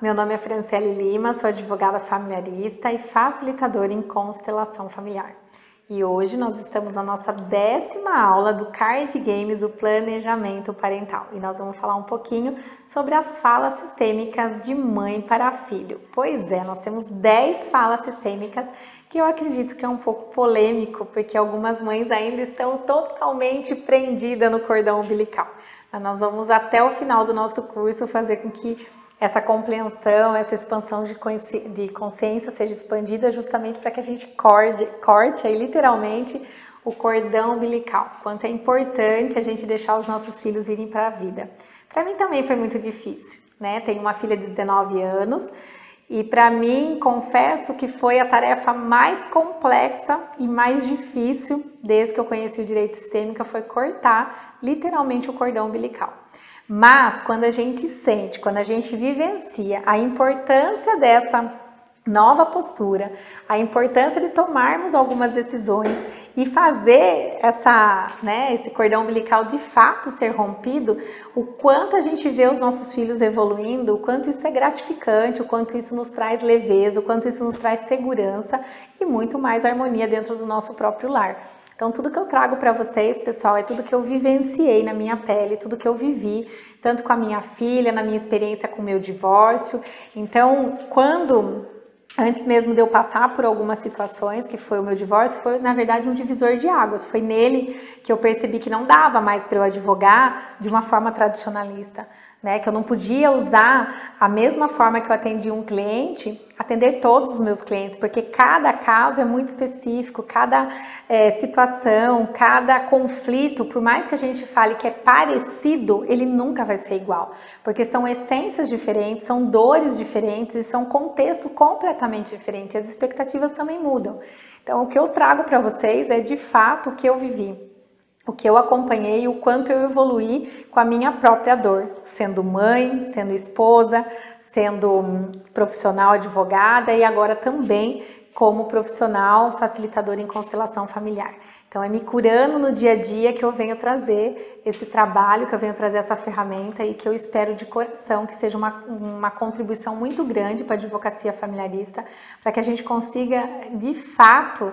meu nome é Franciele Lima, sou advogada familiarista e facilitadora em constelação familiar. E hoje nós estamos na nossa 10ª aula do Card Games, o planejamento parental. E nós vamos falar um pouquinho sobre as falas sistêmicas de mãe para filho. Pois é, nós temos 10 falas sistêmicas que eu acredito que é um pouco polêmico, porque algumas mães ainda estão totalmente prendidas no cordão umbilical. Mas nós vamos até o final do nosso curso fazer com que essa compreensão, essa expansão de consciência seja expandida justamente para que a gente corte aí literalmente o cordão umbilical. Quanto é importante a gente deixar os nossos filhos irem para a vida. Para mim também foi muito difícil, né? Tenho uma filha de 19 anos e para mim, confesso que foi a tarefa mais complexa e mais difícil desde que eu conheci o direito sistêmico, foi cortar literalmente o cordão umbilical. Mas quando a gente sente, quando a gente vivencia a importância dessa nova postura, a importância de tomarmos algumas decisões e fazer esse cordão umbilical de fato ser rompido, o quanto a gente vê os nossos filhos evoluindo, o quanto isso é gratificante, o quanto isso nos traz leveza, o quanto isso nos traz segurança e muito mais harmonia dentro do nosso próprio lar. Então, tudo que eu trago para vocês, pessoal, é tudo que eu vivenciei na minha pele, tudo que eu vivi, tanto com a minha filha, na minha experiência com o meu divórcio. Então, antes mesmo de eu passar por algumas situações, que foi o meu divórcio, foi na verdade um divisor de águas. Foi nele que eu percebi que não dava mais para eu advogar de uma forma tradicionalista, né? Que eu não podia usar a mesma forma que eu atendi um cliente, atender todos os meus clientes, porque cada caso é muito específico, cada situação, cada conflito, por mais que a gente fale que é parecido, ele nunca vai ser igual, porque são essências diferentes, são dores diferentes e são contextos completamente diferentes, as expectativas também mudam. Então, o que eu trago para vocês é de fato o que eu vivi, o que eu acompanhei, o quanto eu evoluí com a minha própria dor, sendo mãe, sendo esposa, sendo profissional advogada e agora também como profissional facilitadora em constelação familiar. Então é me curando no dia a dia que eu venho trazer esse trabalho, que eu venho trazer essa ferramenta e que eu espero de coração que seja uma contribuição muito grande para a advocacia familiarista, para que a gente consiga de fato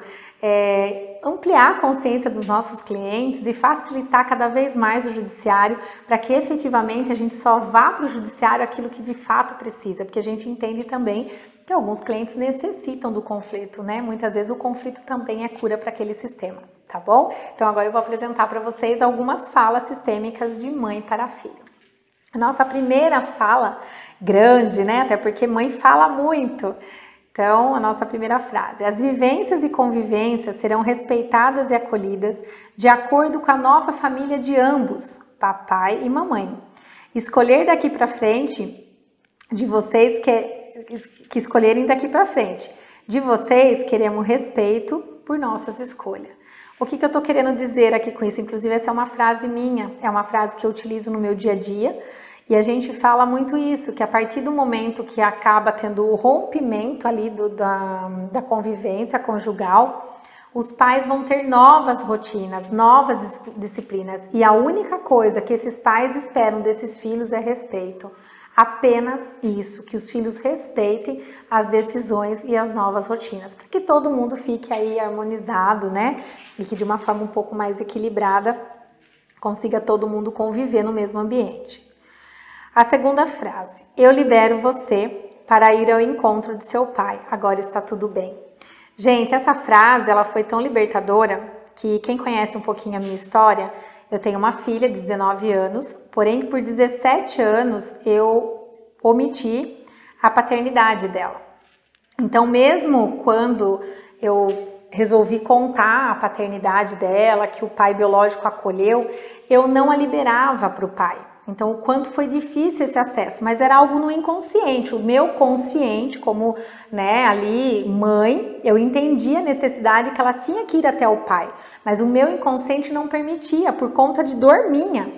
ampliar a consciência dos nossos clientes e facilitar cada vez mais o judiciário para que efetivamente a gente só vá para o judiciário aquilo que de fato precisa, porque a gente entende também que alguns clientes necessitam do conflito, né? Muitas vezes o conflito também é cura para aquele sistema, tá bom? Então agora eu vou apresentar para vocês algumas falas sistêmicas de mãe para filho. Nossa primeira fala, grande, né? Até porque mãe fala muito. Então, a nossa primeira frase: as vivências e convivências serão respeitadas e acolhidas de acordo com a nova família de ambos, papai e mamãe. Escolher daqui para frente, de vocês que escolherem daqui para frente, de vocês queremos respeito por nossas escolhas. O que eu tô querendo dizer aqui com isso? Inclusive, essa é uma frase minha, é uma frase que eu utilizo no meu dia a dia. E a gente fala muito isso, que a partir do momento que acaba tendo o rompimento ali da convivência conjugal, os pais vão ter novas rotinas, novas disciplinas. E a única coisa que esses pais esperam desses filhos é respeito. Apenas isso, que os filhos respeitem as decisões e as novas rotinas, para que todo mundo fique aí harmonizado, né? E que de uma forma um pouco mais equilibrada consiga todo mundo conviver no mesmo ambiente. A segunda frase: eu libero você para ir ao encontro de seu pai, agora está tudo bem. Gente, essa frase ela foi tão libertadora que quem conhece um pouquinho a minha história, eu tenho uma filha de 19 anos, porém por 17 anos eu omiti a paternidade dela. Então mesmo quando eu resolvi contar a paternidade dela, que o pai biológico acolheu, eu não a liberava para o pai. Então, o quanto foi difícil esse acesso, mas era algo no inconsciente. O meu consciente, como ali mãe, eu entendia a necessidade que ela tinha que ir até o pai, mas o meu inconsciente não permitia, por conta de dor minha.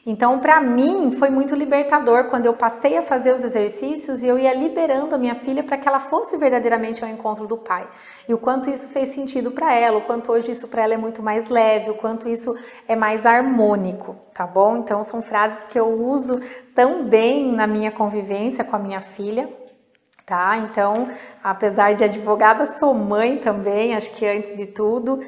Então, para mim, foi muito libertador quando eu passei a fazer os exercícios e eu ia liberando a minha filha para que ela fosse verdadeiramente ao encontro do pai. E o quanto isso fez sentido para ela, o quanto hoje isso para ela é muito mais leve, o quanto isso é mais harmônico, tá bom? Então, são frases que eu uso também na minha convivência com a minha filha. Tá? Então, apesar de advogada, sou mãe também, acho que antes de tudo,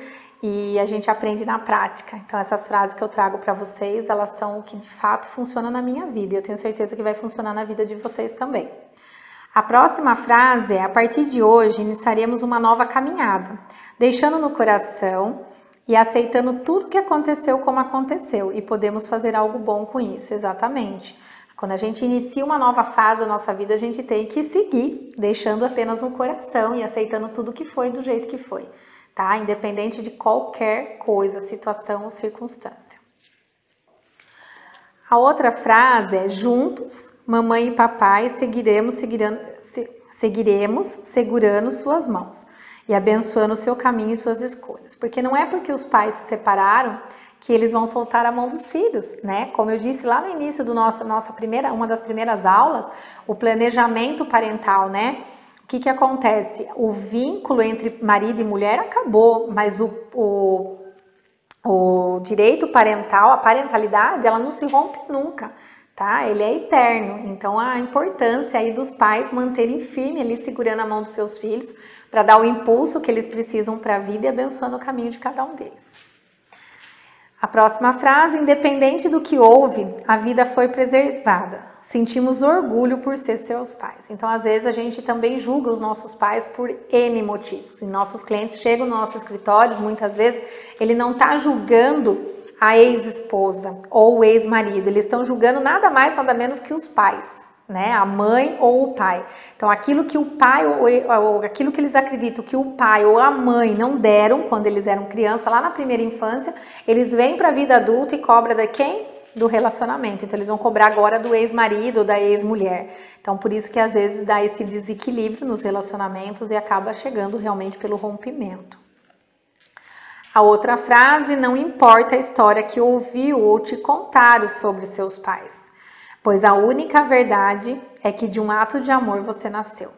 e a gente aprende na prática. Então, essas frases que eu trago para vocês, elas são o que de fato funciona na minha vida, e eu tenho certeza que vai funcionar na vida de vocês também. A próxima frase é: a partir de hoje, iniciaremos uma nova caminhada, deixando no coração e aceitando tudo que aconteceu como aconteceu, e podemos fazer algo bom com isso, exatamente. Quando a gente inicia uma nova fase da nossa vida, a gente tem que seguir, deixando apenas no coração e aceitando tudo que foi do jeito que foi, tá? Independente de qualquer coisa, situação ou circunstância. A outra frase é: juntos, mamãe e papai, seguiremos segurando suas mãos e abençoando o seu caminho e suas escolhas. Porque não é porque os pais se separaram que eles vão soltar a mão dos filhos, né? Como eu disse lá no início do uma das primeiras aulas, o planejamento parental, né? O que acontece? O vínculo entre marido e mulher acabou, mas o direito parental, a parentalidade, ela não se rompe nunca, tá? Ele é eterno. Então, a importância aí dos pais manterem firme ali, segurando a mão dos seus filhos, para dar o impulso que eles precisam para a vida e abençoando o caminho de cada um deles. A próxima frase: independente do que houve, a vida foi preservada. Sentimos orgulho por ser seus pais. Então, às vezes, a gente também julga os nossos pais por N motivos. E nossos clientes chegam nos nossos escritórios, muitas vezes, ele não está julgando a ex-esposa ou o ex-marido. Eles estão julgando nada mais, nada menos que os pais, né? A mãe ou o pai. Então, aquilo que o pai ou aquilo que eles acreditam que o pai ou a mãe não deram quando eles eram criança, lá na primeira infância, eles vêm para a vida adulta e cobram de quem? Do relacionamento. Então, eles vão cobrar agora do ex-marido ou da ex-mulher. Então, por isso que às vezes dá esse desequilíbrio nos relacionamentos e acaba chegando realmente pelo rompimento. A outra frase: não importa a história que ouviu ou te contaram sobre seus pais, pois a única verdade é que de um ato de amor você nasceu.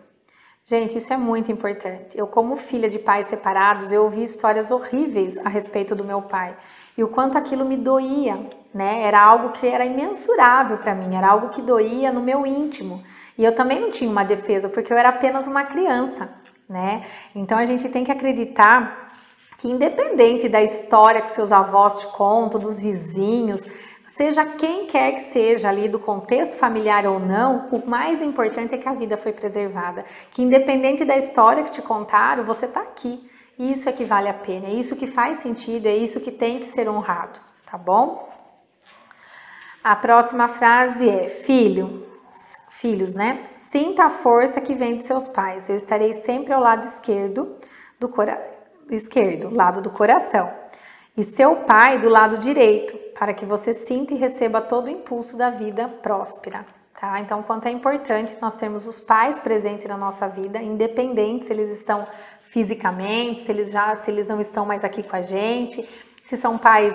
Gente, isso é muito importante. Eu, como filha de pais separados, eu ouvi histórias horríveis a respeito do meu pai. E o quanto aquilo me doía, né? Era algo que era imensurável para mim, era algo que doía no meu íntimo. E eu também não tinha uma defesa, porque eu era apenas uma criança, né? Então a gente tem que acreditar que, independente da história que seus avós te contam, dos vizinhos, seja quem quer que seja ali, do contexto familiar ou não, o mais importante é que a vida foi preservada. Que independente da história que te contaram, você está aqui. E isso é que vale a pena, é isso que faz sentido, é isso que tem que ser honrado, tá bom? A próxima frase é: filhos, né? Sinta a força que vem de seus pais. Eu estarei sempre ao lado esquerdo, lado do coração. E seu pai do lado direito, para que você sinta e receba todo o impulso da vida próspera, tá? Então, quanto é importante nós termos os pais presentes na nossa vida, independente se eles estão fisicamente, se eles não estão mais aqui com a gente, se são pais,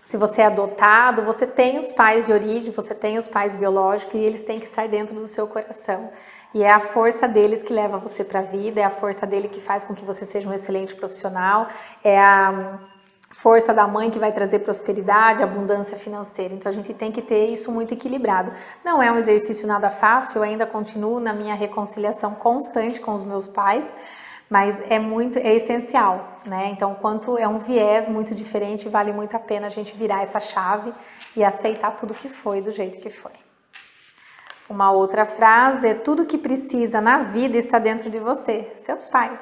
se você é adotado, você tem os pais de origem, você tem os pais biológicos e eles têm que estar dentro do seu coração. E é a força deles que leva você para a vida, é a força dele que faz com que você seja um excelente profissional, é a força da mãe que vai trazer prosperidade, abundância financeira. Então a gente tem que ter isso muito equilibrado. Não é um exercício nada fácil, eu ainda continuo na minha reconciliação constante com os meus pais, mas é essencial, né? Então, quanto é um viés muito diferente, vale muito a pena a gente virar essa chave e aceitar tudo que foi do jeito que foi. Uma outra frase é: tudo que precisa na vida está dentro de você, seus pais.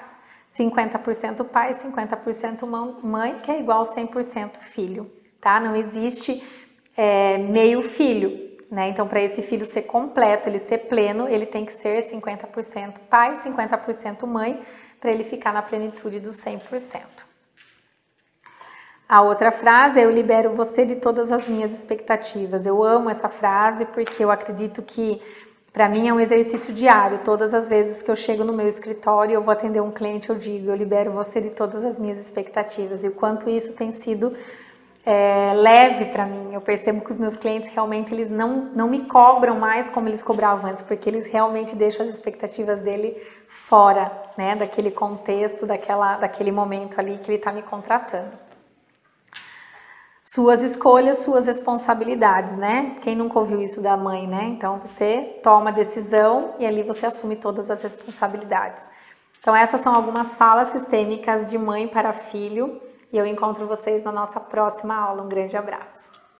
50% pai, 50% mãe, que é igual 100% filho, tá? Não existe meio filho, né? Então, para esse filho ser completo, ele ser pleno, ele tem que ser 50% pai, 50% mãe, para ele ficar na plenitude dos 100%. A outra frase é: eu libero você de todas as minhas expectativas. Eu amo essa frase porque eu acredito que, para mim, é um exercício diário. Todas as vezes que eu chego no meu escritório e eu vou atender um cliente, eu digo: eu libero você de todas as minhas expectativas. E o quanto isso tem sido leve para mim. Eu percebo que os meus clientes realmente eles não me cobram mais como eles cobravam antes, porque eles realmente deixam as expectativas dele fora, né, daquele contexto, daquele momento ali que ele está me contratando. Suas escolhas, suas responsabilidades, né? Quem nunca ouviu isso da mãe, né? Então você toma a decisão e ali você assume todas as responsabilidades. Então essas são algumas falas sistêmicas de mãe para filho e eu encontro vocês na nossa próxima aula. Um grande abraço!